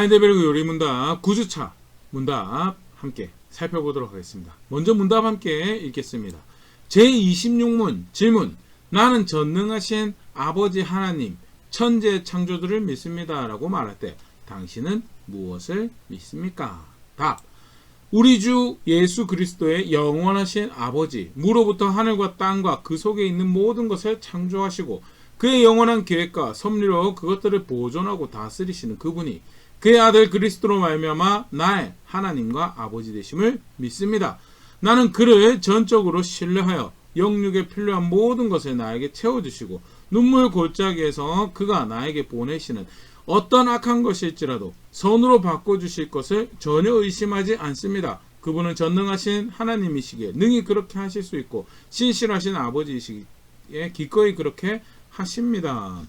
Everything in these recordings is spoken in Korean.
하이델베르그 요리 문답 9주차 문답 함께 살펴보도록 하겠습니다. 먼저 문답 함께 읽겠습니다. 제26문 질문. 나는 전능하신 아버지 하나님 천재 창조주를 믿습니다 라고 말할 때 당신은 무엇을 믿습니까? 답. 우리 주 예수 그리스도의 영원하신 아버지, 무로부터 하늘과 땅과 그 속에 있는 모든 것을 창조하시고 그의 영원한 계획과 섭리로 그것들을 보존하고 다스리시는 그분이 그의 아들 그리스도로 말미암아 나의 하나님과 아버지 되심을 믿습니다. 나는 그를 전적으로 신뢰하여 영육에 필요한 모든 것을 나에게 채워주시고 눈물 골짜기에서 그가 나에게 보내시는 어떤 악한 것일지라도 선으로 바꿔주실 것을 전혀 의심하지 않습니다. 그분은 전능하신 하나님이시기에 능히 그렇게 하실 수 있고 신실하신 아버지이시기에 기꺼이 그렇게 하십니다.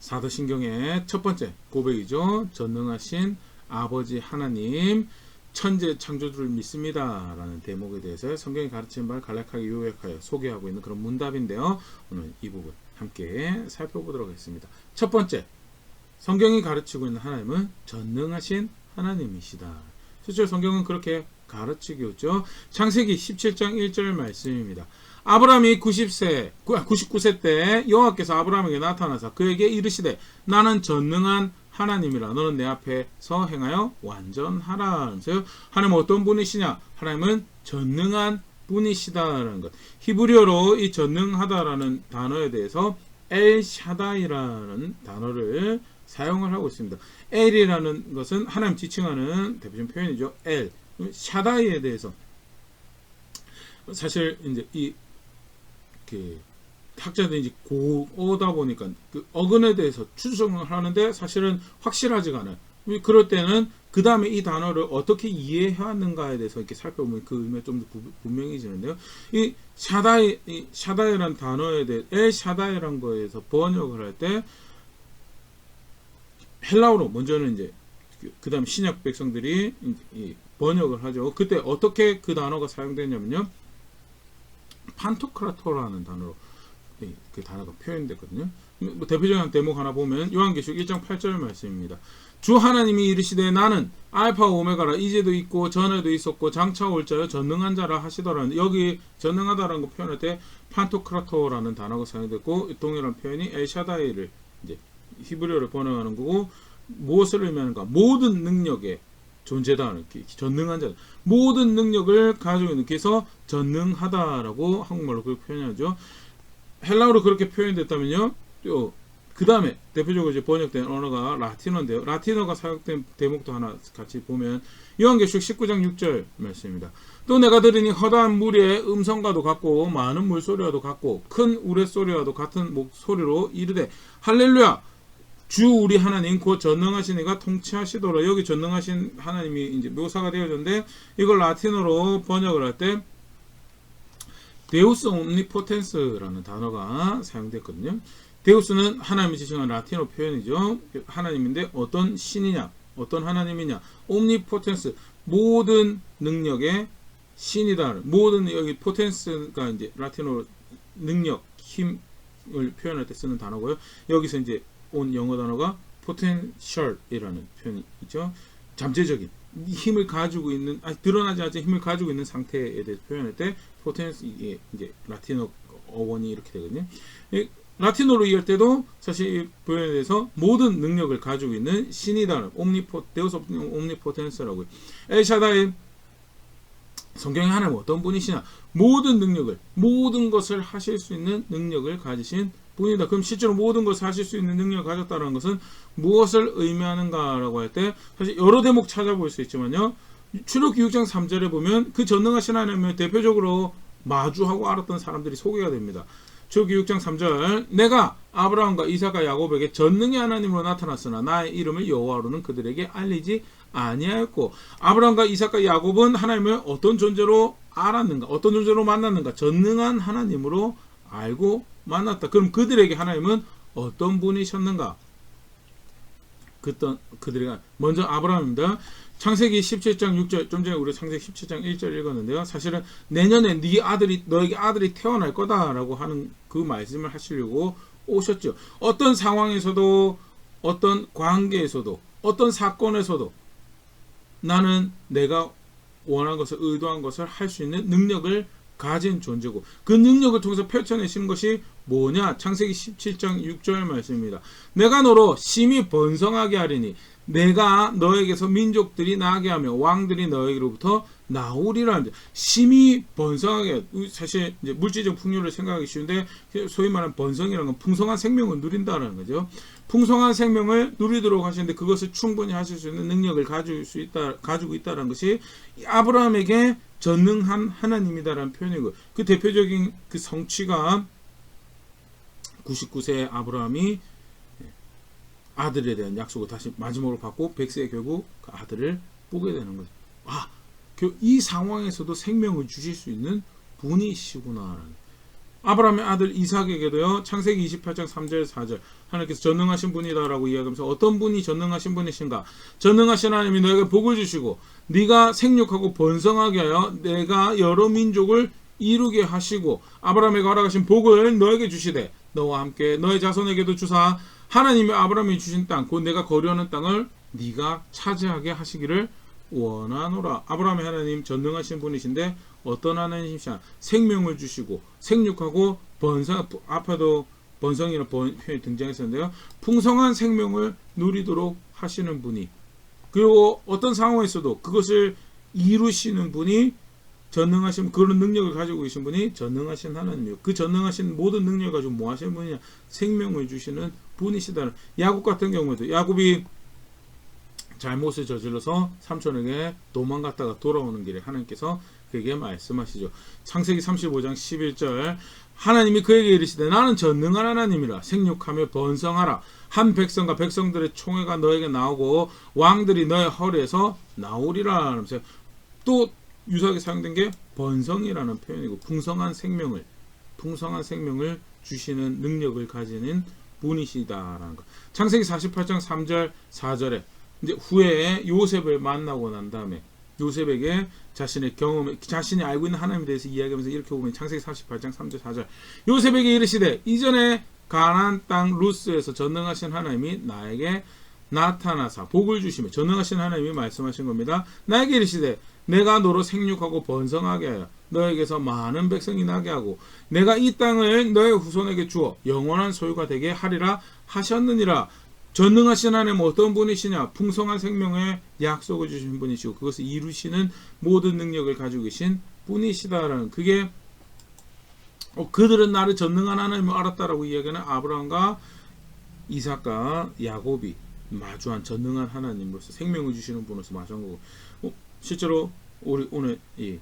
사도신경의 첫 번째 고백이죠. 전능하신 아버지 하나님 천재 창조주를 믿습니다 라는 대목에 대해서 성경이 가르치는 바를 간략하게 요약하여 소개하고 있는 그런 문답인데요. 오늘 이 부분 함께 살펴보도록 하겠습니다. 첫 번째, 성경이 가르치고 있는 하나님은 전능하신 하나님이시다. 실제로 성경은 그렇게 가르치고 있죠. 창세기 17장 1절 말씀입니다. 아브라함이 99세 때 여호와께서 아브라함에게 나타나사 그에게 이르시되 나는 전능한 하나님이라 너는 내 앞에서 행하여 완전하라. 하나님은 어떤 분이시냐? 하나님은 전능한 분이시다라는 것. 히브리어로 이 전능하다라는 단어에 대해서 엘샤다이라는 단어를 사용을 하고 있습니다. 엘이라는 것은 하나님 지칭하는 대표적인 표현이죠. 엘. 샤다이에 대해서 사실 이제 학자들이 이제 고어다 보니까 그 어근에 대해서 추정을 하는데 사실은 확실하지가 않아요. 그럴 때는 그 다음에 이 단어를 어떻게 이해해왔는가에 대해서 이렇게 살펴보면 그 의미가 좀 더 분명해지는데요. 이 샤다이라는 단어에 대해 엘 샤다이라는 거에서 번역을 할 때 헬라어로 먼저는 이제 그 다음 신약 백성들이 번역을 하죠. 그때 어떻게 그 단어가 사용되냐면요. 판토크라토라는 단어로 그 단어가 표현됐거든요. 뭐 대표적인 대목 하나 보면 요한계시록 1장 8절 말씀입니다. 주 하나님이 이르시되 나는 알파와 오메가라 이제도 있고 전에도 있었고 장차 올 자여 전능한 자라 하시더라는 여기 전능하다라는 거 표현할 때 판토크라토라는 단어가 사용됐고 동일한 표현이 엘샤다이를 이제 히브리어를 번역하는 거고 무엇을 의미하는가? 모든 능력의 존재다. 전능한 자. 모든 능력을 가지고 있는 그래서 전능하다라고 한국말로 그렇게 표현하죠. 헬라어로 그렇게 표현됐다면요. 또 그 다음에 대표적으로 이제 번역된 언어가 라틴어인데요. 라틴어가 사용된 대목도 하나 같이 보면 요한계시록 19장 6절 말씀입니다. 또 내가 들으니 허다한 무리의 음성과도 같고 많은 물소리와도 같고 큰 우레소리와도 같은 목소리로 이르되 할렐루야 주 우리 하나님 곧 전능하신 이가 통치하시도록 여기 전능하신 하나님이 이제 묘사가 되어졌는데 이걸 라틴어로 번역을 할 때 데우스 옴니포텐스라는 단어가 사용됐거든요. 데우스는 하나님이 지칭한 라틴어 표현이죠. 하나님인데 어떤 신이냐, 어떤 하나님이냐, 옴니포텐스 모든 능력의 신이다. 모든 여기 포텐스가 이제 라틴어로 능력, 힘을 표현할 때 쓰는 단어고요. 여기서 이제 온 영어 단어가 potential이라는 표현이죠. 잠재적인 힘을 가지고 있는 드러나지 않은 힘을 가지고 있는 상태에 대해서 표현할 때 potential 이게 이제 라틴어 어원이 이렇게 되거든요. 라틴어로 이해할 때도 사실 이 표현에 대해서 모든 능력을 가지고 있는 신이다. 데우스 옴니포텐스라고요. 엘샤다이 성경에 하나님 어떤 분이시냐? 모든 능력을 모든 것을 하실 수 있는 능력을 가지신 분이다. 그럼 실제로 모든 것을 하실 수 있는 능력을 가졌다는 것은 무엇을 의미하는가라고 할 때 사실 여러 대목 찾아볼 수 있지만요. 출애굽기 6장 3절에 보면 그 전능하신 하나님을 대표적으로 마주하고 알았던 사람들이 소개가 됩니다. 출애굽기 6장 3절 내가 아브라함과 이삭과 야곱에게 전능의 하나님으로 나타났으나 나의 이름을 여호와로는 그들에게 알리지 아니하였고 아브라함과 이삭과 야곱은 하나님을 어떤 존재로 알았는가? 어떤 존재로 만났는가? 전능한 하나님으로 알고 만났다. 그럼 그들에게 하나님은 어떤 분이셨는가? 그들이 먼저 아브라함입니다. 창세기 17장 6절 좀 전에 우리 창세기 17장 1절 읽었는데요. 사실은 내년에 너에게 아들이 태어날 거다라고 하는 그 말씀을 하시려고 오셨죠. 어떤 상황에서도 어떤 관계에서도 어떤 사건에서도 나는 내가 원한 것을 의도한 것을 할 수 있는 능력을 가진 존재고 그 능력을 통해서 펼쳐내시는 것이 뭐냐? 창세기 17장 6절 말씀입니다. 내가 너로 심히 번성하게 하리니 내가 너에게서 민족들이 나게 하며 왕들이 너에게로부터 나오리라 합니다. 심히 번성하게 사실 이제 물질적 풍요를 생각하기 쉬운데 소위 말하는 번성이라는 건 풍성한 생명을 누린다는 거죠. 풍성한 생명을 누리도록 하시는데 그것을 충분히 하실 수 있는 능력을 가지고 있다는 것이 아브라함에게 전능한 하나님이다라는 표현이고 그 대표적인 그 성취가 99세의 아브라함이 아들에 대한 약속을 다시 마지막으로 받고 100세에 결국 그 아들을 보게 되는 거죠. 이 상황에서도 생명을 주실 수 있는 분이시구나. 아브라함의 아들 이삭에게도요. 창세기 28장 3절 4절 하나님께서 전능하신 분이다라고 이야기하면서 어떤 분이 전능하신 분이신가? 전능하신 하나님이 너에게 복을 주시고 네가 생육하고 번성하게 하여 내가 여러 민족을 이루게 하시고 아브라함에게 허락하신 복을 너에게 주시되 너와 함께 너의 자손에게도 주사 하나님이 아브라함이 주신 땅 곧 내가 거류하는 땅을 네가 차지하게 하시기를 원하노라. 아브라함의 하나님 전능하신 분이신데 어떤 하나님이시냐? 생명을 주시고 생육하고 번성, 앞에도 번성이라는 표현이 등장했었는데요. 풍성한 생명을 누리도록 하시는 분이 그리고 어떤 상황에서도 그것을 이루시는 분이 전능하신 그런 능력을 가지고 계신 분이 전능하신 하나님이요. 그 전능하신 모든 능력을 가지고 뭐 하시는 분이냐? 생명을 주시는 분이시다. 야곱 같은 경우에도 야곱이 잘못을 저질러서 삼촌에게 도망갔다가 돌아오는 길에 하나님께서 그에게 말씀하시죠. 창세기 35장 11절 하나님이 그에게 이르시되 나는 전능한 하나님이라 생육하며 번성하라. 한 백성과 백성들의 총회가 너에게 나오고 왕들이 너의 허리에서 나오리라 하면서 또 유사하게 사용된 게 번성이라는 표현이고 풍성한 생명을 주시는 능력을 가지는 분이시다라는 것. 창세기 48장 3절 4절에 이제 후에 요셉을 만나고 난 다음에 요셉에게 자신의 경험에 자신이 알고 있는 하나님에 대해서 이야기하면서 이렇게 보면 창세기 48장 3절 4절 요셉에게 이르시되 이전에 가나안 땅 루스에서 전능하신 하나님이 나에게 나타나사 복을 주시며 전능하신 하나님이 말씀하신 겁니다. 나에게 이르시되 내가 너로 생육하고 번성하게 하여 너에게서 많은 백성이 나게 하고 내가 이 땅을 너의 후손에게 주어 영원한 소유가 되게 하리라 하셨느니라. 전능하신 하나님은 어떤 분이시냐? 풍성한 생명의 약속을 주신 분이시고 그것을 이루시는 모든 능력을 가지고 계신 분이시다라는 그게 그들은 나를 전능한 하나님을 알았다라고 이야기하는 아브라함과 이삭과 야곱이 마주한 전능한 하나님으로서 생명을 주시는 분으로서 마주한 거고 실제로 우리 오늘 이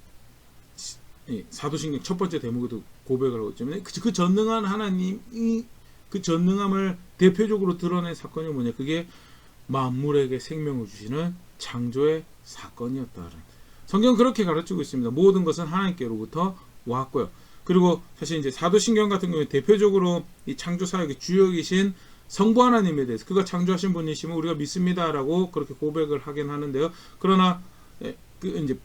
사도신경 첫 번째 대목에도 고백을 하고 있지만 그 전능한 하나님이 그 전능함을 대표적으로 드러낸 사건이 뭐냐? 그게 만물에게 생명을 주시는 창조의 사건이었다는. 성경은 그렇게 가르치고 있습니다. 모든 것은 하나님께로부터 왔고요. 그리고 사실 이제 사도신경 같은 경우에 대표적으로 이 창조 사역의 주역이신 성부 하나님에 대해서 그가 창조하신 분이시면 우리가 믿습니다라고 그렇게 고백을 하긴 하는데요. 그러나 이제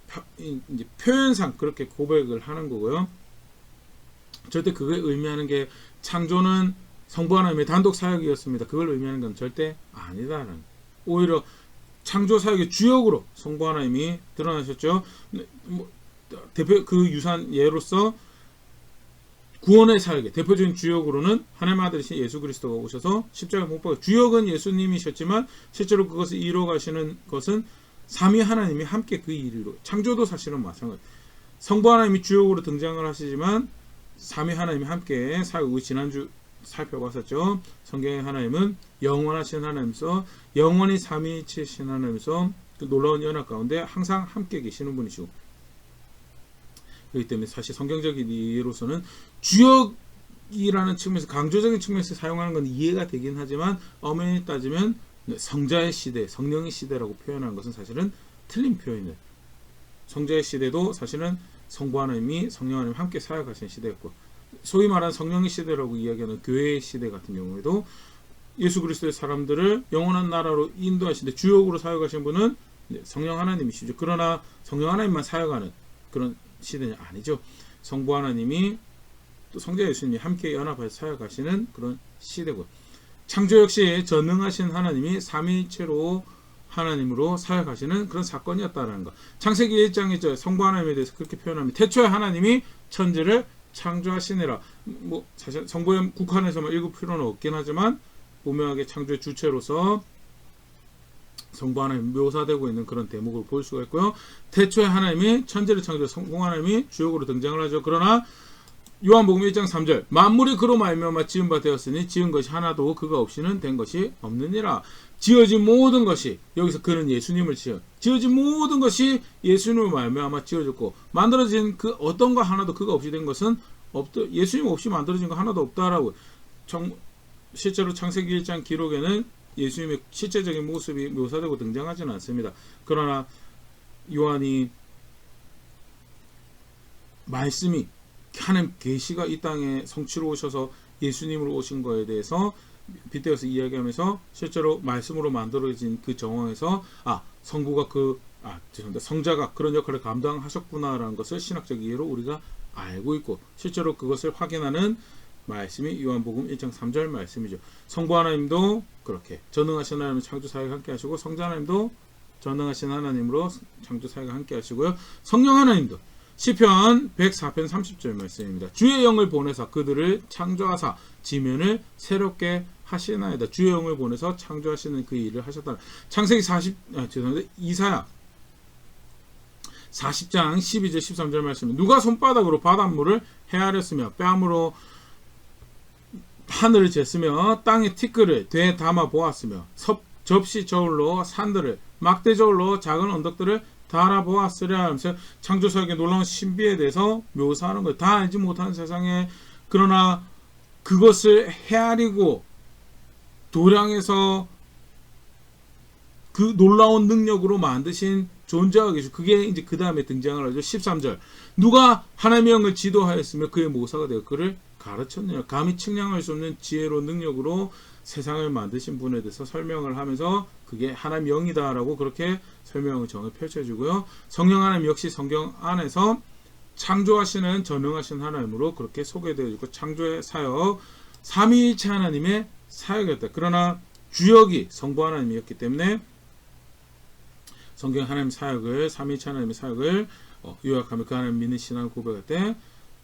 표현상 그렇게 고백을 하는 거고요. 절대 그게 의미하는 게 창조는 성부 하나님의 단독 사역이었습니다. 그걸 의미하는 건 절대 아니다라는. 오히려 창조 사역의 주역으로 성부 하나님이 드러나셨죠. 대표 그 유산 예로서 구원의 사역의 대표적인 주역으로는 하나님의 아들이신 예수 그리스도가 오셔서 십자가에 못 박혀 주역은 예수님이셨지만 실제로 그것을 이루어 가시는 것은 삼위 하나님이 함께 그 일을 창조도 사실은 마찬가지. 성부 하나님이 주역으로 등장을 하시지만 삼위 하나님이 함께 사역을 지난주 살펴봤었죠. 성경의 하나님은 영원하신 하나님이서 영원히 삼위일체신 하나님이서 그 놀라운 연합 가운데 항상 함께 계시는 분이시고 그렇기 때문에 사실 성경적인 이해로서는 주역이라는 측면에서 강조적인 측면에서 사용하는 건 이해가 되긴 하지만 엄연히 따지면 성자의 시대, 성령의 시대라고 표현하는 것은 사실은 틀린 표현이에요. 성자의 시대도 사실은 성부 하나님이 성령 하나님 함께 사역하시는 시대였고 소위 말하는 성령의 시대라고 이야기하는 교회의 시대 같은 경우에도 예수 그리스도의 사람들을 영원한 나라로 인도하시는데 주역으로 사역하신 분은 성령 하나님이시죠. 그러나 성령 하나님만 사역하는 그런 시대는 아니죠. 성부 하나님이 또 성자 예수님이 함께 연합해서 사역하시는 그런 시대고 창조 역시 전능하신 하나님이 삼위일체로 하나님으로 사역하시는 그런 사건이었다라는 것. 창세기 1장에 성부 하나님에 대해서 그렇게 표현합니다. 태초에 하나님이 천지를 창조하시니라. 뭐 사실 성부에 국한해서만 읽을 필요는 없긴 하지만 오묘하게 창조의 주체로서 성부 하나님 묘사되고 있는 그런 대목을 볼 수가 있고요. 태초에 하나님이 천지를 창조, 성부 하나님이 주역으로 등장을 하죠. 그러나 요한복음 1장 3절 만물이 그로 말미암아 지은 바 되었으니 지은 것이 하나도 그가 없이는 된 것이 없느니라. 지어진 모든 것이, 여기서 그는 예수님을 지어진 모든 것이 예수님을 말미암아 지어졌고 만들어진 그 어떤 거 하나도 그가 없이 된 것은 없다. 예수님 없이 만들어진 거 하나도 없다라고. 실제로 창세기 1장 기록에는 예수님의 실제적인 모습이 묘사되고 등장하지는 않습니다. 그러나 요한이 말씀이 하나님 계시가 이 땅에 성취로 오셔서 예수님으로 오신 거에 대해서 빗대어서 이야기하면서 실제로 말씀으로 만들어진 그 정황에서 성부가 성자가 그런 역할을 감당하셨구나라는 것을 신학적 이해로 우리가 알고 있고 실제로 그것을 확인하는 말씀이 요한복음 1장 3절 말씀이죠. 성부 하나님도 그렇게 전능하신 하나님 창조 사역을 함께 하시고 성자 하나님도 전능하신 하나님으로 창조 사역을 함께 하시고요. 성령 하나님도 시편 104편 30절 말씀입니다. 주의 영을 보내사 그들을 창조하사 지면을 새롭게 하시나이다. 주의 영을 보내서 창조하시는 그 일을 하셨다. 창세기 이사야 40장 12절 13절 말씀입니다. 누가 손바닥으로 바닷물을 헤아렸으며 뺨으로 하늘을 쟀으며 땅의 티끌을 되에 담아 보았으며 접시 저울로 산들을 막대 저울로 작은 언덕들을 달아보았으랴 하면서 창조사역의 놀라운 신비에 대해서 묘사하는 거예요. 다 알지 못하는 세상에 그러나 그것을 헤아리고 도량에서 그 놀라운 능력으로 만드신 존재가 계시고 그게 이제 그 다음에 등장을 하죠. 13절 누가 하나님의 영을 지도하였으며 그의 모사가 되어 그를 가르쳤느냐. 감히 측량할 수 없는 지혜로 능력으로 세상을 만드신 분에 대해서 설명을 하면서 그게 하나님 영이다라고 그렇게 설명을 정을 펼쳐주고요. 성령 하나님 역시 성경 안에서 창조하시는 전능하신 하나님으로 그렇게 소개되어 있고 창조의 사역 삼위일체 하나님의 사역이었다. 그러나 주역이 성부 하나님이었기 때문에 성경 하나님 사역을 삼위일체 하나님의 사역을 요약하면 그 하나님 믿는 신앙을 고백할 때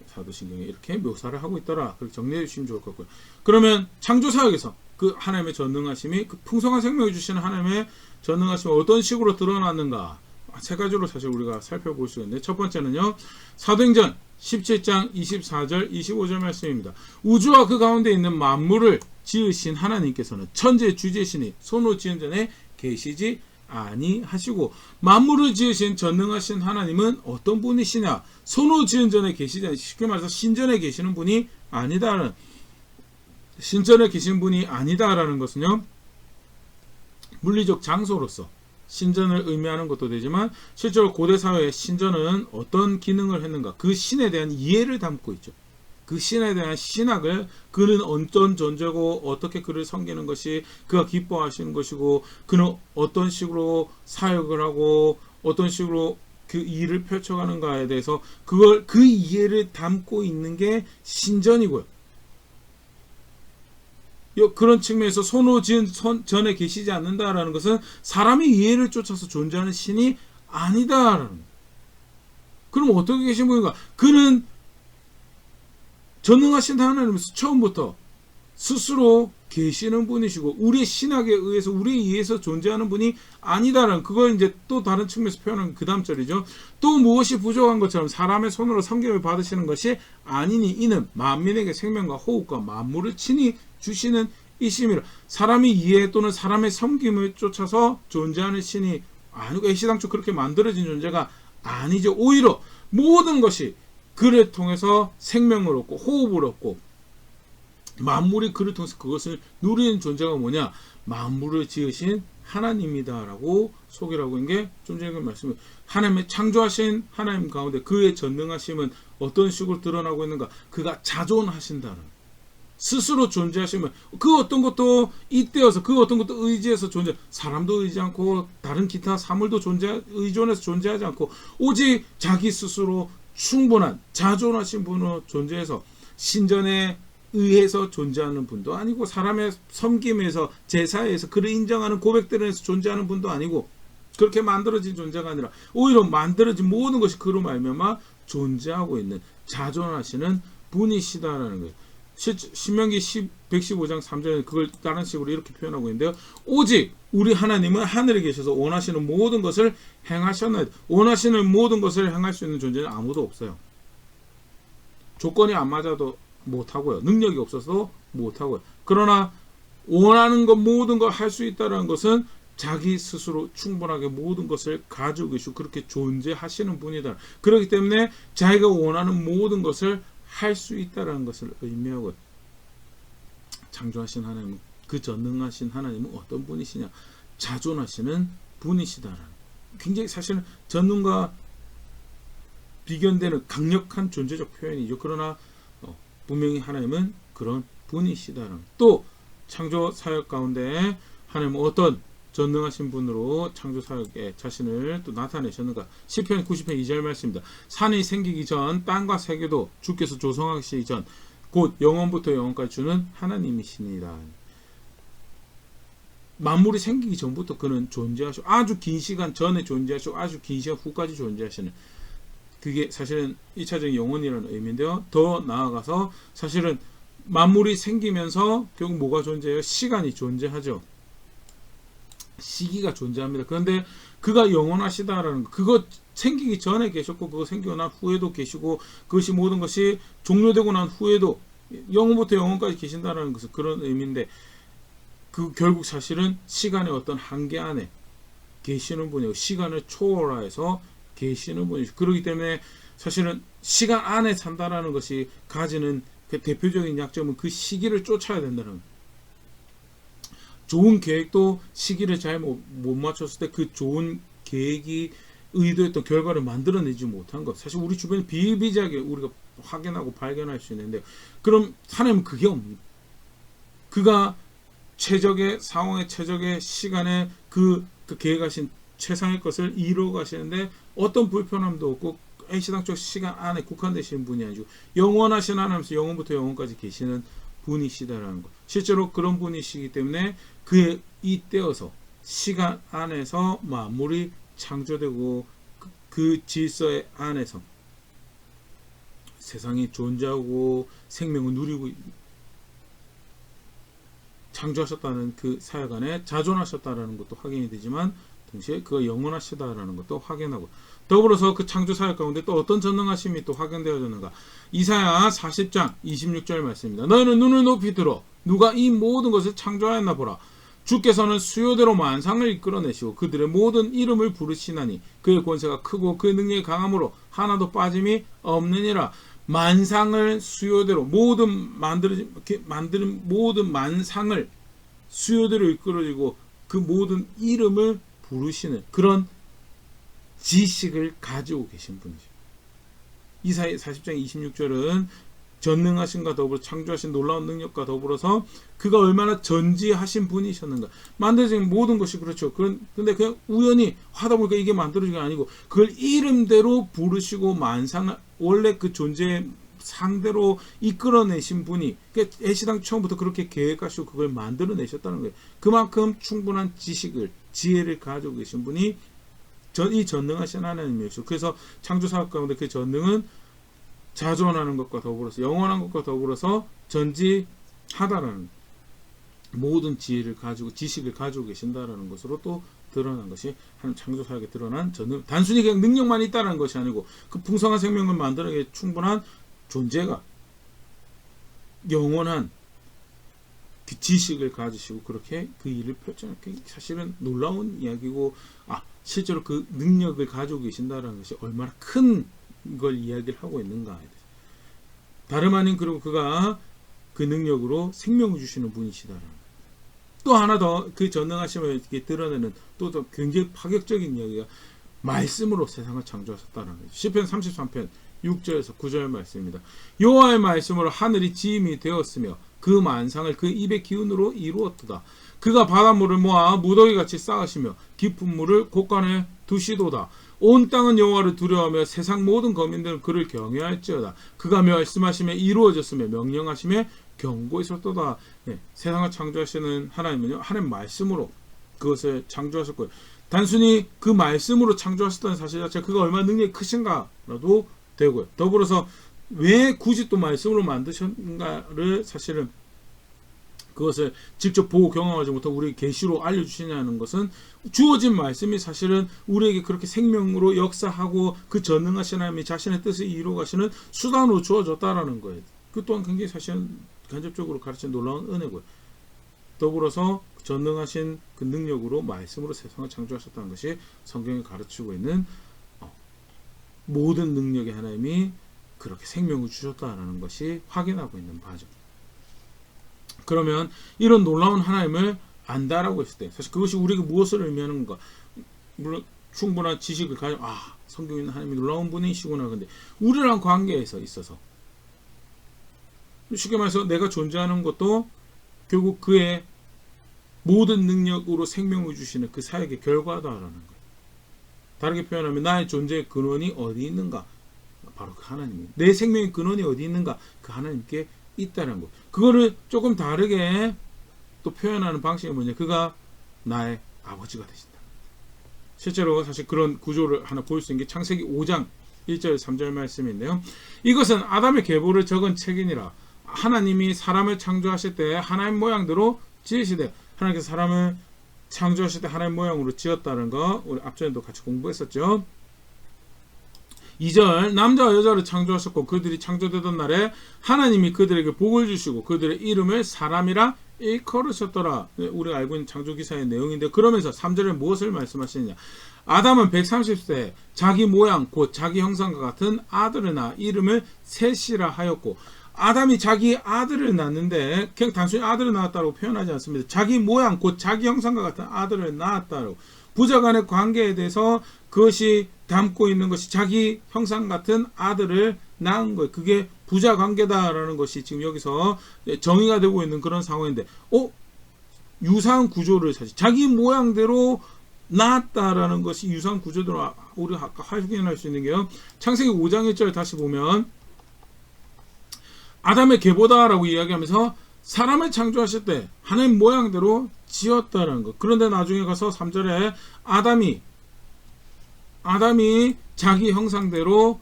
사도신경에 이렇게 묘사를 하고 있더라. 그렇게 정리해 주시면 좋을 것 같고요. 그러면 창조 사역에서 그 하나님의 전능하심이 그 풍성한 생명을 주시는 하나님의 전능하심이 어떤 식으로 드러났는가? 세 가지로 사실 우리가 살펴볼 수 있는데 첫 번째는요. 사도행전 17장 24절 25절 말씀입니다. 우주와 그 가운데 있는 만물을 지으신 하나님께서는 천지의 주제시니 손으로 지은 전에 계시지 아니하시고 만물을 지으신 전능하신 하나님은 어떤 분이시냐? 손으로 지은 전에 계시지 않으시고 쉽게 말해서 신전에 계시는 분이 아니다라는 신전에 계신 분이 아니다라는 것은요. 물리적 장소로서 신전을 의미하는 것도 되지만 실제로 고대 사회의 신전은 어떤 기능을 했는가? 그 신에 대한 이해를 담고 있죠. 그 신에 대한 신학을 그는 어떤 존재고 어떻게 그를 섬기는 것이 그가 기뻐하시는 것이고 그는 어떤 식으로 사역을 하고 어떤 식으로 그 일을 펼쳐가는가에 대해서 그 이해를 담고 있는 게 신전이고요. 그런 측면에서 손으로 지은 전에 계시지 않는다라는 것은 사람의 이해를 쫓아서 존재하는 신이 아니다라는. 그럼 어떻게 계신 분인가? 그는 전능하신 하나님께서 처음부터 스스로 계시는 분이시고 우리의 신학에 의해서 우리에 의해서 존재하는 분이 아니다라는 그걸 이제 또 다른 측면에서 표현하는 그 다음 절이죠. 또 무엇이 부족한 것처럼 사람의 손으로 섬김을 받으시는 것이 아니니 이는 만민에게 생명과 호흡과 만물을 친히 주시는 이심이라. 사람의 이해 또는 사람의 섬김을 쫓아서 존재하는 신이 아니고 애시당초 그렇게 만들어진 존재가 아니죠. 오히려 모든 것이 그를 통해서 생명을 얻고 호흡을 얻고 만물이 그를 통해서 그것을 누리는 존재가 뭐냐? 만물을 지으신 하나님이다라고 소개를 하고 있는 게 좀 전에 그 말씀을 하나님의 창조하신 하나님 가운데 그의 전능하심은 어떤 식으로 드러나고 있는가? 그가 자존하신다는 스스로 존재하시면 그 어떤 것도 이때여서 그 어떤 것도 의지해서 존재 사람도 의지 않고 다른 기타 사물도 의존해서 존재하지 않고 오직 자기 스스로 충분한 자존하신 분으로 존재해서 신전에 의해서 존재하는 분도 아니고 사람의 섬김에서 제사에서 그를 인정하는 고백들에서 존재하는 분도 아니고 그렇게 만들어진 존재가 아니라 오히려 만들어진 모든 것이 그로 말미암아 존재하고 있는 자존하시는 분이시다라는 거예요. 신명기 115장 3절에 그걸 다른 식으로 이렇게 표현하고 있는데요. 오직 우리 하나님은 하늘에 계셔서 원하시는 모든 것을 행하셨나이다. 원하시는 모든 것을 행할 수 있는 존재는 아무도 없어요. 조건이 안 맞아도 못하고요. 능력이 없어서 못하고요. 그러나 원하는 것 모든 걸 할 수 있다는 것은 자기 스스로 충분하게 모든 것을 가지고 계시고 그렇게 존재하시는 분이다. 그렇기 때문에 자기가 원하는 모든 것을 할 수 있다는 것을 의미하고 창조하신 하나님은 그 전능하신 하나님은 어떤 분이시냐? 자존하시는 분이시다라는 굉장히 사실은 전능과 비견되는 강력한 존재적 표현이죠. 그러나 분명히 하나님은 그런 분이시다라는 또 창조 사역 가운데 하나님은 어떤 전능하신 분으로 창조 사역에 자신을 또 나타내셨는가? 시편 90편 2절 말씀입니다. 산이 생기기 전 땅과 세계도 주께서 조성하시기 전 곧 영원부터 영원까지 주는 하나님이시니라. 만물이 생기기 전부터 그는 존재하시고 아주 긴 시간 전에 존재하시고 아주 긴 시간 후까지 존재하시는 그게 사실은 1차적인 영원이라는 의미인데요. 더 나아가서 사실은 만물이 생기면서 결국 뭐가 존재해요? 시간이 존재하죠. 시기가 존재합니다. 그런데 그가 영원하시다라는 거, 그거 생기기 전에 계셨고 그거 생기고 난 후에도 계시고 그것이 모든 것이 종료되고 난 후에도 영원부터 영원까지 계신다라는 것은 그런 의미인데 그 결국 사실은 시간의 어떤 한계 안에 계시는 분이고 시간을 초월해서 계시는 분이죠. 그렇기 때문에 사실은 시간 안에 산다라는 것이 가지는 그 대표적인 약점은 그 시기를 쫓아야 된다는 거예요. 좋은 계획도 시기를 잘 못 맞췄을 때 그 좋은 계획이 의도했던 결과를 만들어내지 못한 것. 사실 우리 주변에 비일비재하게 우리가 확인하고 발견할 수 있는데 그럼 하나님은 그게 없습니다. 그가 최적의 상황에 최적의 시간에 그 계획하신 최상의 것을 이루어 가시는데 어떤 불편함도 없고 시당적 시간 안에 국한되시는 분이 아니고 영원하신 하나님께서 영원부터 영원까지 계시는 분이시다라는 것. 실제로 그런 분이시기 때문에 그의 이때여서 시간 안에서 만물이 창조되고 그 질서의 안에서 세상이 존재하고 생명을 누리고 창조하셨다는 그 사역 안에 자존하셨다는 것도 확인이 되지만 동시에 그가 영원하시다라는 것도 확인하고 더불어서 그 창조 사역 가운데 또 어떤 전능하심이 또 확인되어졌는가? 이사야 40장 26절 말씀입니다. 너희는 눈을 높이 들어 누가 이 모든 것을 창조하였나 보라. 주께서는 수요대로 만상을 이끌어내시고 그들의 모든 이름을 부르시나니 그의 권세가 크고 그의 능력이 강함으로 하나도 빠짐이 없느니라. 만상을 수요대로 만드는 모든 만상을 수요대로 이끌어지고 그 모든 이름을 부르시는 그런 지식을 가지고 계신 분이죠. 이사야 40장 26절은 전능하신과 더불어 창조하신 놀라운 능력과 더불어서 그가 얼마나 전지하신 분이셨는가. 만들어진 모든 것이 그렇죠. 근데 그냥 우연히 하다 보니까 이게 만들어진 게 아니고 그걸 이름대로 부르시고 만상을 원래 그 존재의 상대로 이끌어내신 분이 그러니까 애시당 처음부터 그렇게 계획하시고 그걸 만들어내셨다는 거예요. 그만큼 충분한 지식을 지혜를 가지고 계신 분이 이 전능하신 하나님이었죠. 그래서 창조사업 가운데 그 전능은 자존하는 것과 더불어서 영원한 것과 더불어서 전지하다라는 모든 지혜를 가지고 지식을 가지고 계신다라는 것으로 또 드러난 것이 하나님 창조사역에 드러난 전능. 단순히 그냥 능력만 있다는 것이 아니고 그 풍성한 생명을 만들어내기 충분한 존재가 영원한 그 지식을 가지시고 그렇게 그 일을 펼쳐놓기 사실은 놀라운 이야기고 실제로 그 능력을 가지고 계신다는 것이 얼마나 큰 걸 이야기를 하고 있는가. 다름 아닌 그리고 그가 그 능력으로 생명을 주시는 분이시다라는 또 하나 더 그 전능하심을 드러내는 또 굉장히 파격적인 이야기가 말씀으로 세상을 창조하셨다는 거죠. 시편 33편 6절에서 9절 말씀입니다. 여호와의 말씀으로 하늘이 지음이 되었으며 그 만상을 그 입의 기운으로 이루었도다. 그가 바닷물을 모아 무더기같이 쌓으시며 깊은 물을 곳간에 두시도다. 온 땅은 여호와를 두려워하며 세상 모든 거민들은 그를 경외할지어다. 그가 말씀하시며 이루어졌으며 명령하시며 경고했었도다. 세상을 창조하시는 하나님은요, 하나님 말씀으로 그것을 창조하실 거예요. 단순히 그 말씀으로 창조하셨다는 사실 자체, 그가 얼마나 능력이 크신가라도 되고요. 더불어서 왜 굳이 또 말씀으로 만드셨는가를 사실은 그것을 직접 보고 경험하지 못하고 우리 계시로 알려주시냐는 것은, 주어진 말씀이 사실은 우리에게 그렇게 생명으로 역사하고 그 전능하신 하나님이 자신의 뜻을 이루어 가시는 수단으로 주어졌다라는 거예요. 그 또한 굉장히 사실은 간접적으로 가르치는 놀라운 은혜고요. 더불어서 전능하신 그 능력으로 말씀으로 세상을 창조하셨다는 것이 성경이 가르치고 있는 모든 능력의 하나님이 그렇게 생명을 주셨다는 것이 확인하고 있는 바죠. 그러면 이런 놀라운 하나님을 안다라고 했을 때 사실 그것이 우리에게 무엇을 의미하는 건가? 물론 충분한 지식을 가지고 성경에 있는 하나님이 놀라운 분이시구나. 근데 우리랑 관계에서 있어서 쉽게 말해서 내가 존재하는 것도 결국 그의 모든 능력으로 생명을 주시는 그 사역의 결과다라는 거예요. 다르게 표현하면 나의 존재의 근원이 어디 있는가? 바로 그 하나님이에요. 내 생명의 근원이 어디 있는가? 그 하나님께 있다는 거. 그거를 조금 다르게 또 표현하는 방식이 뭐냐? 그가 나의 아버지가 되신다. 실제로 사실 그런 구조를 하나 볼 수 있는 게 창세기 5장 1절 3절 말씀인데요. 이것은 아담의 계보를 적은 책이니라. 하나님이 사람을 창조하실 때 하나님 모양대로 지으시되, 하나님께서 사람을 창조하실 때 하나님 모양으로 지었다는 거 우리 앞전에도 같이 공부했었죠. 2절 남자와 여자를 창조하셨고 그들이 창조되던 날에 하나님이 그들에게 복을 주시고 그들의 이름을 사람이라 일컬으셨더라. 우리가 알고 있는 창조기사의 내용인데, 그러면서 3절에 무엇을 말씀하시느냐? 아담은 130세 자기 모양 곧 자기 형상과 같은 아들을 낳아 이름을 셋이라 하였고, 아담이 자기 아들을 낳는데 그냥 단순히 아들을 낳았다고 표현하지 않습니다. 자기 모양 곧 자기 형상과 같은 아들을 낳았다고. 부자간의 관계에 대해서 그것이 담고 있는 것이 자기 형상 같은 아들을 낳은 거예요. 그게 부자 관계다라는 것이 지금 여기서 정의가 되고 있는 그런 상황인데, 유사한 구조를 사실 자기 모양대로 낳았다라는 것이 유사한 구조대로 우리 아까 확인할 수 있는 게요. 창세기 5장 1절 다시 보면 아담의 계보다라고 이야기하면서 사람을 창조하실 때 하나님 모양대로 지었다라는 것. 그런데 나중에 가서 3절에 아담이 자기 형상대로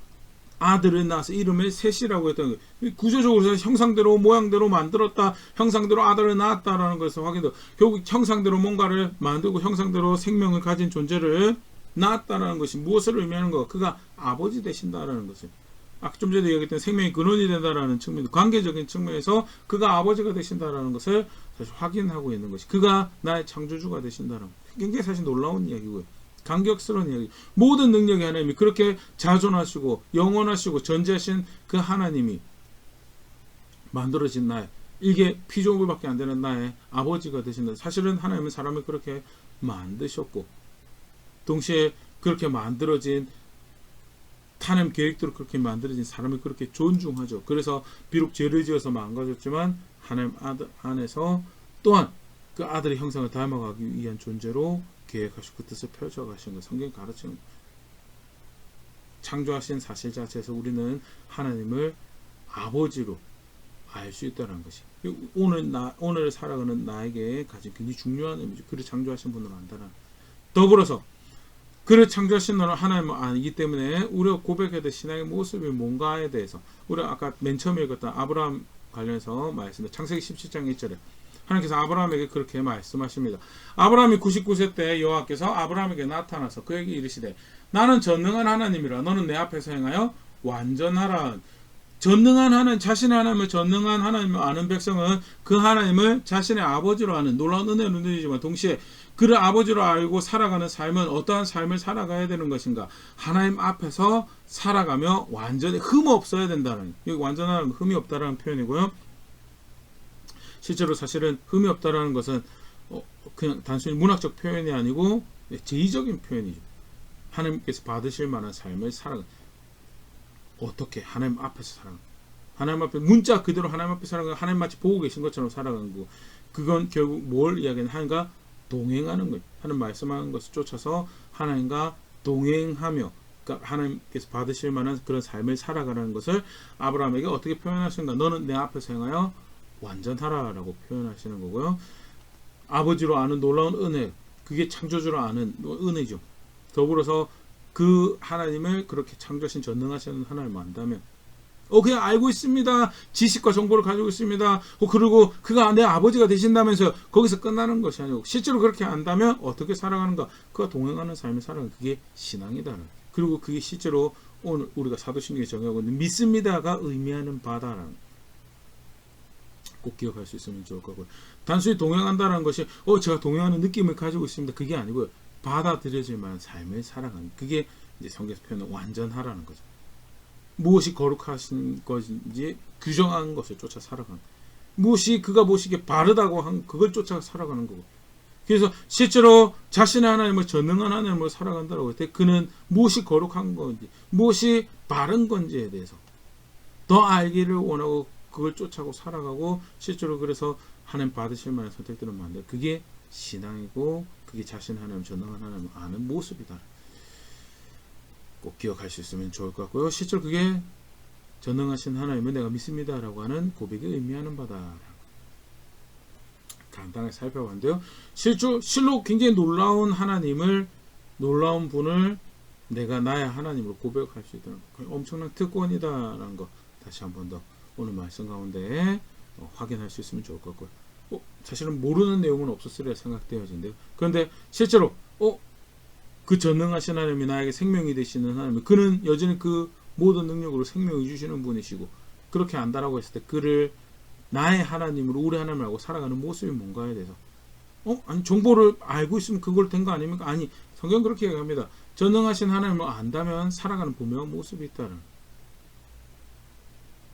아들을 낳아서 이름을 셋이라고 했다는 거예요. 구조적으로 형상대로 모양대로 만들었다, 형상대로 아들을 낳았다라는 것에서 확인돼. 결국 형상대로 뭔가를 만들고 형상대로 생명을 가진 존재를 낳았다라는 것이 무엇을 의미하는 거? 그가 아버지 되신다라는 것을. 아까 좀 전에 얘기했던 생명의 근원이 된다라는 측면, 관계적인 측면에서 그가 아버지가 되신다라는 것을 사실 확인하고 있는 것이, 그가 나의 창조주가 되신다는 것. 굉장히 사실 놀라운 이야기고요. 감격스러운 이야기. 모든 능력의 하나님이 그렇게 자존하시고 영원하시고 전지하신 그 하나님이 만들어진 나의, 이게 피조물밖에 안 되는 나의 아버지가 되신다. 사실은 하나님은 사람을 그렇게 만드셨고 동시에 그렇게 만들어진 하나님 계획대로 그렇게 만들어진 사람을 그렇게 존중하죠. 그래서 비록 죄를 지어서 망가졌지만 하나님 아들 안에서 또한 그 아들의 형상을 닮아가기 위한 존재로 계획하시고 그 뜻을 펼쳐가신 것, 성경이 가르치는 창조하신 사실 자체에서 우리는 하나님을 아버지로 알 수 있다는 것이 오늘 살아가는 나에게 가진 굉장히 중요한 의미죠. 그를 창조하신 분을 안다는. 더불어서 그를 창조하신 너는 하나님을 아니기 때문에 우리가 고백해야 될 신앙의 모습이 뭔가에 대해서, 우리가 아까 맨 처음에 읽었던 아브라함 관련해서 말씀드렸습니다. 창세기 17장 1절에 하나님께서 아브라함에게 그렇게 말씀하십니다. 아브라함이 99세 때 여호와께서 아브라함에게 나타나서 그에게 이르시되 나는 전능한 하나님이라 너는 내 앞에서 행하여 완전하라. 전능한 하나님, 자신의 하나님을 전능한 하나님을 아는 백성은 그 하나님을 자신의 아버지로 아는 놀라운 은혜를 누리지만 동시에 그를 아버지로 알고 살아가는 삶은 어떠한 삶을 살아가야 되는 것인가? 하나님 앞에서 살아가며 완전히 흠 없어야 된다는, 여기 완전한 흠이 없다라는 표현이고요. 실제로 사실은 흠이 없다라는 것은 그냥 단순히 문학적 표현이 아니고 제의적인 표현이죠. 하나님께서 받으실 만한 삶을 살아가. 어떻게 하나님 앞에서 살아가는, 하나님 앞에 문자 그대로 하나님 앞에 살아가는, 하나님 마치 보고 계신 것처럼 살아가는 거. 그건 결국 뭘 이야기하는, 하나님과 동행하는 거예요. 하나님 말씀하는 것을 쫓아서 하나님과 동행하며, 그러니까 하나님께서 받으실 만한 그런 삶을 살아가는 것을 아브라함에게 어떻게 표현하신가? 너는 내 앞에서 행하여 완전하라라고 표현하시는 거고요. 아버지로 아는 놀라운 은혜, 그게 창조주로 아는 은혜죠. 더불어서 그 하나님을 그렇게 창조하신 전능하신 하나님을 안다면 그냥 알고 있습니다. 지식과 정보를 가지고 있습니다. 그리고 그가 내 아버지가 되신다면서 거기서 끝나는 것이 아니고 실제로 그렇게 안다면 어떻게 살아가는가? 그가 동행하는 삶을 살아가는 그게 신앙이다. 그리고 그게 실제로 오늘 우리가 사도신경에 정의하고 있는 믿습니다가 의미하는 바다라는 꼭 기억할 수 있으면 좋을 거고요. 단순히 동행한다는 것이 제가 동행하는 느낌을 가지고 있습니다. 그게 아니고요. 받아들여질 만한 삶을 살아가는 그게 이제 성경에서 표현한 완전하라는 거죠. 무엇이 거룩하신 것인지 규정한 것을 쫓아 살아가는 무엇이 그가 보시기에 바르다고 한 그걸 쫓아 살아가는 거고 그래서 실제로 자신의 하나님을 전능한 하나님을 살아간다고 할 때 그는 무엇이 거룩한 건지 무엇이 바른 건지에 대해서 더 알기를 원하고 그걸 쫓아고 살아가고 실제로 그래서 하나님 받으실 만한 선택들을 만들 그게 신앙이고 그게 자신 하나님 전능한 하나님을 아는 모습이다. 꼭 기억할 수 있으면 좋을 것 같고요. 실제로 그게 전능하신 하나님을 내가 믿습니다라고 하는 고백이 의미하는 바다. 간단하게 살펴봤는데요. 실로 굉장히 놀라운 하나님을 놀라운 분을 내가 나의 하나님으로 고백할 수 있다는 엄청난 특권이다라는 거 다시 한 번 더 오늘 말씀 가운데 확인할 수 있으면 좋을 것 같고요. 사실은 모르는 내용은 없었으리라 생각되어진대요. 그런데 실제로 그 전능하신 하나님이 나에게 생명이 되시는 하나님 그는 여전히 그 모든 능력으로 생명을 주시는 분이시고 그렇게 안다라고 했을 때 그를 나의 하나님으로 우리 하나님을 알고 살아가는 모습이 뭔가에 대해서 아니 정보를 알고 있으면 그걸 된 거 아닙니까? 아니 성경 그렇게 얘기합니다. 전능하신 하나님을 안다면 살아가는 분명한 모습이 있다는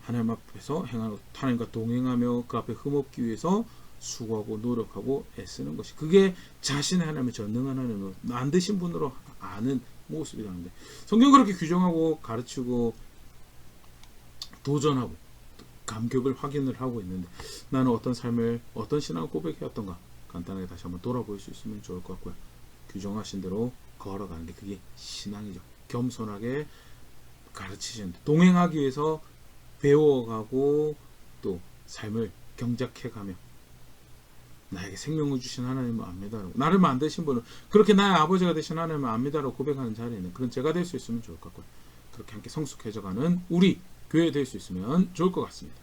하나님 앞에서 행하고 하나님과 동행하며 그 앞에 흠없기 위해서 수고하고 노력하고 애쓰는 것이 그게 자신의 하나님의 전능한 하나님으로 만드신 분으로 아는 모습이라는데 성경 그렇게 규정하고 가르치고 도전하고 감격을 확인을 하고 있는데 나는 어떤 삶을 어떤 신앙을 고백해왔던가 간단하게 다시 한번 돌아볼 수 있으면 좋을 것 같고요. 규정하신 대로 걸어가는 게 그게 신앙이죠. 겸손하게 가르치시는데 동행하기 위해서 배워가고 또 삶을 경작해가며 나에게 생명을 주신 하나님을 압니다라고 나를 만드신 분은 그렇게 나의 아버지가 되신 하나님을 압니다라고 고백하는 자리에 있는 그런 제가 될 수 있으면 좋을 것 같고요. 그렇게 함께 성숙해져가는 우리 교회 될 수 있으면 좋을 것 같습니다.